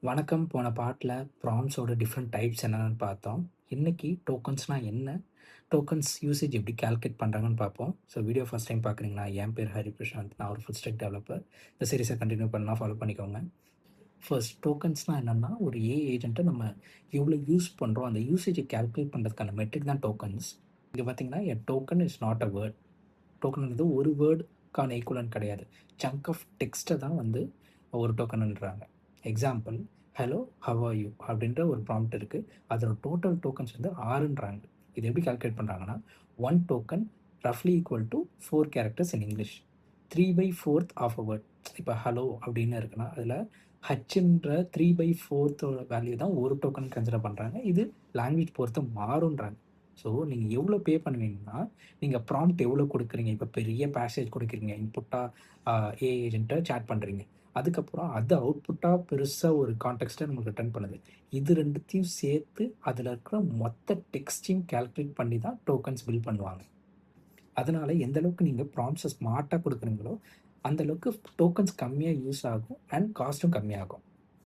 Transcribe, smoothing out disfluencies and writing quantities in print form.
வணக்கம். போன பாட்டுல ப்ராம்ப்ட்ஸோட டிஃப்ரெண்ட் டைப்ஸ் என்னென்னு பார்த்தோம். இன்னைக்கு டோக்கன்ஸ்னா என்ன? டோக்கன்ஸ் யூசேஜ் எப்படி கால்குலேட் பண்றாங்கன்னு பார்ப்போம். ஸோ வீடியோ ஃபர்ஸ்ட் டைம் பார்க்குறீங்களா? என் பேர் ஹரி பிரசாந்த். நான் ஒரு ஃபுல் ஸ்டாக் டெவலப்பர். இந்த சீரிஸை கன்டினியூ பண்ணா ஃபாலோ பண்ணிக்கோங்க. ஃபர்ஸ்ட் டோக்கன்ஸ்னா என்னன்னா, ஒரு ஏஜென்ட்ட நம்ம எவ்வளோ யூஸ் பண்றோம், அந்த யூசேஜை கால்குலேட் பண்றதுக்கான மெட்ரிக் தான் டோக்கன்ஸ். இங்க பார்த்தீங்கன்னா, a token is not a word. டோக்கன்ன்றது ஒரு வேர்டுக்கான ஈக்குவலன்ட் கிடையாது. சங்க் ஆஃப் டெக்ஸ்ட்ட தான் வந்து ஒரு டோக்கன்ன்றாங்க. Example, "hello, how are you?" அப்படின்ற ஒரு ப்ராம்ப்ட் இருக்கு. அதோட டோட்டல் டோக்கன்ஸ் வந்து 6ன்றாங்க. இது எப்படி கால்குலேட் பண்றாங்கன்னா, 1 டோக்கன் ரஃப்லி equal to 4 characters in English. 3/4 of a word. இப்ப ஹலோ அப்படின்னு இருக்குன்னா, அதில ஹச்ன்ற 3/4 வேல்யூ தான் ஒரு டோக்கன் கன்சிடர் பண்றாங்க. இது லாங்குவேஜ் பொறுத்து மாறும்ன்றாங்க. ஸோ, நீங்க எவ்வளோ பே பண்ணுவீங்கன்னா, நீங்க ப்ராம்ப்ட் எவ்வளோ குடுக்குறீங்க? இப்ப பெரிய பேசேஜ் குடுக்குறீங்க. இன்புட்டா ஏஐ ஏஜென்ட்ட சாட் பண்றீங்க. அதுக்கப்புறம் அது அவுட்புட்டா பெருசா ஒரு கான்டெக்ஸ்ட்ட நமக்கு ரிட்டர்ன் பண்ணுது. இது 2த்தையும் சேர்த்து அதில இருக்கிற மொத்த டெக்ஸ்ட்டையும் கால்குலேட் பண்ணி தான் டோக்கன்ஸ் பில்ட் பண்ணுவாங்க. அதனால எந்த அளவுக்கு நீங்க ப்ராம்ப்ட்ஸ ஸ்மார்ட்டா குடுக்குறீங்களோ, அந்த அளவுக்கு டோக்கன்ஸ் கம்மியா யூஸ் ஆகும் அண்ட் காஸ்ட்டும் கம்மியாகும்.